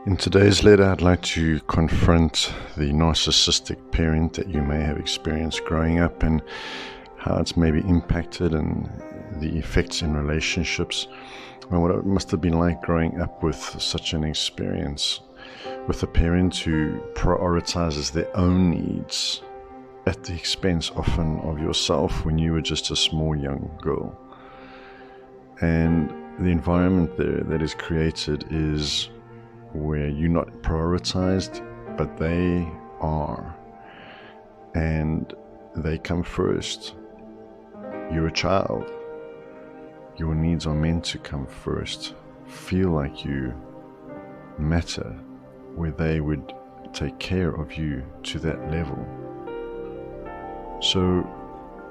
In today's letter, I'd like to confront the narcissistic parent that you may have experienced growing up and how it's maybe impacted and the effects in relationships, and what it must have been like growing up with such an experience, with a parent who prioritizes their own needs at the expense often of yourself when you were just a small young girl. And the environment there that is created is where you're not prioritized, but they are, and they come first. You're a child. Your needs are meant to come first. Feel like you matter, where they would take care of you to that level. So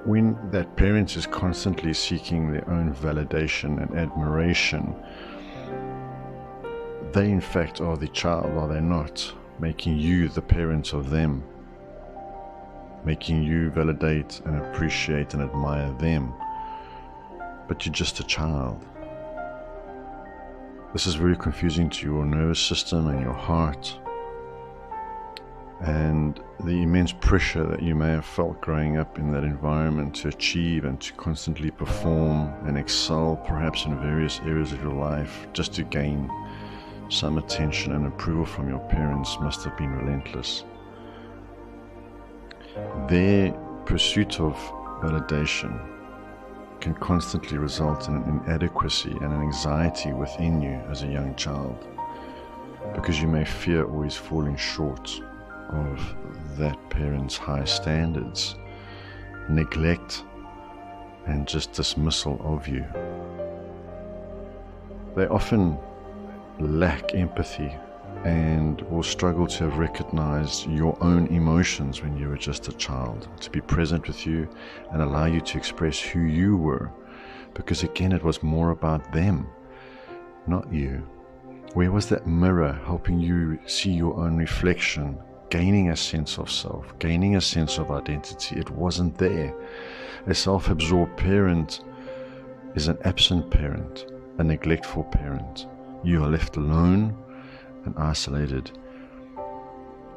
when that parent is constantly seeking their own validation and admiration, they in fact are the child, are they not? Making you the parent of them, making you validate and appreciate and admire them, but you're just a child. This is very confusing to your nervous system and your heart, and the immense pressure that you may have felt growing up in that environment to achieve and to constantly perform and excel, perhaps in various areas of your life, just to gain some attention and approval from your parents, must have been relentless. Their pursuit of validation can constantly result in an inadequacy and an anxiety within you as a young child, because you may fear always falling short of that parent's high standards, neglect, and just dismissal of you. They often lack empathy and will struggle to have recognized your own emotions when you were just a child, to be present with you and allow you to express who you were, because again it was more about them, not you. Where was that mirror helping you see your own reflection, gaining a sense of self, gaining a sense of identity? It wasn't there. A self-absorbed parent is an absent parent, a neglectful parent. You are left alone and isolated,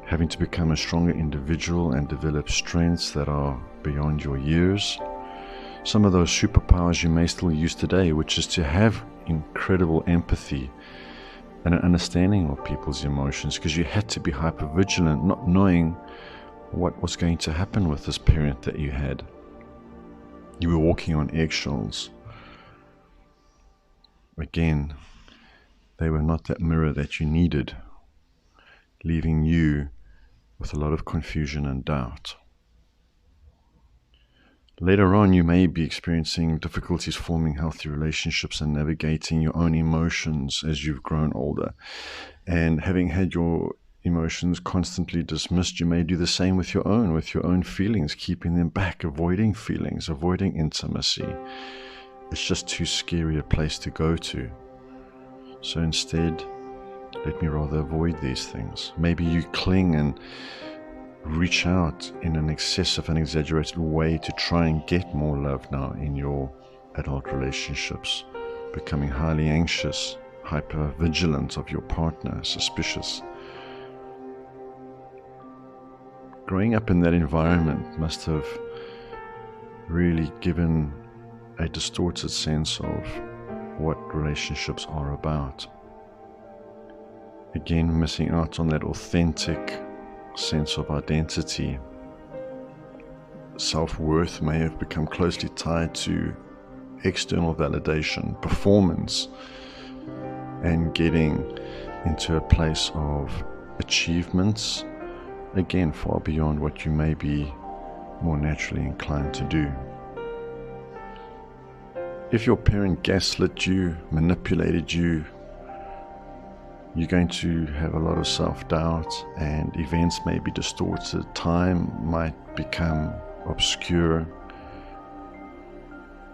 having to become a stronger individual and develop strengths that are beyond your years. Some of those superpowers you may still use today, which is to have incredible empathy and an understanding of people's emotions, because you had to be hyper vigilant, not knowing what was going to happen with this parent that you had. You were walking on eggshells. Again, they were not that mirror that you needed, leaving you with a lot of confusion and doubt. Later on, you may be experiencing difficulties forming healthy relationships and navigating your own emotions as you've grown older. And having had your emotions constantly dismissed, you may do the same with your own feelings, keeping them back, avoiding feelings, avoiding intimacy. It's just too scary a place to go to. So instead, let me rather avoid these things. Maybe you cling and reach out in an excessive and exaggerated way to try and get more love now in your adult relationships, becoming highly anxious, hyper vigilant of your partner, suspicious. Growing up in that environment must have really given a distorted sense of what relationships are about. Again, missing out on that authentic sense of identity. Self-worth may have become closely tied to external validation, performance, and getting into a place of achievements, again far beyond what you may be more naturally inclined to do. If your parent gaslit you, manipulated you, you're going to have a lot of self-doubt, and events may be distorted. Time might become obscure,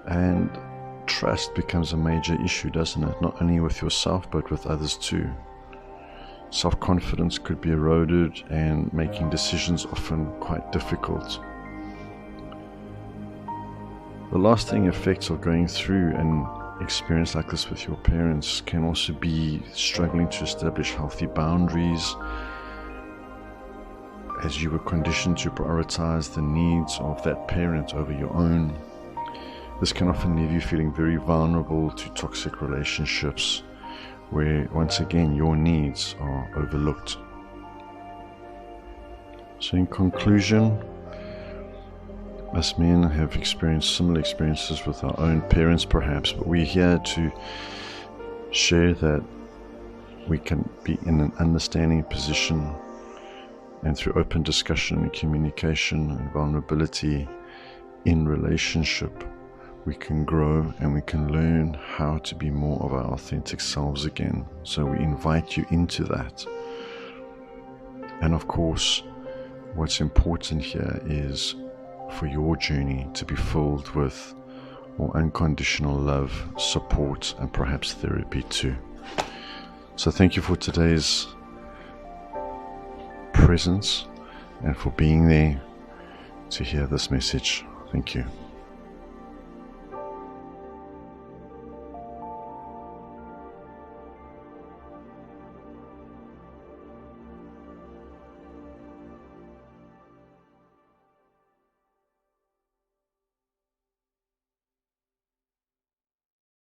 and trust becomes a major issue, doesn't it? Not only with yourself, but with others too. Self-confidence could be eroded, and making decisions often quite difficult. The lasting effects of going through and experience like this with your parents can also be struggling to establish healthy boundaries, as you were conditioned to prioritize the needs of that parent over your own. This can often leave you feeling very vulnerable to toxic relationships where, once again, your needs are overlooked. So in conclusion, us men have experienced similar experiences with our own parents perhaps, but we're here to share that we can be in an understanding position, and through open discussion and communication and vulnerability in relationship, we can grow and we can learn how to be more of our authentic selves again. So we invite you into that. And of course, what's important here is for your journey to be filled with more unconditional love, support, and perhaps therapy too. So thank you for today's presence and for being there to hear this message. Thank you.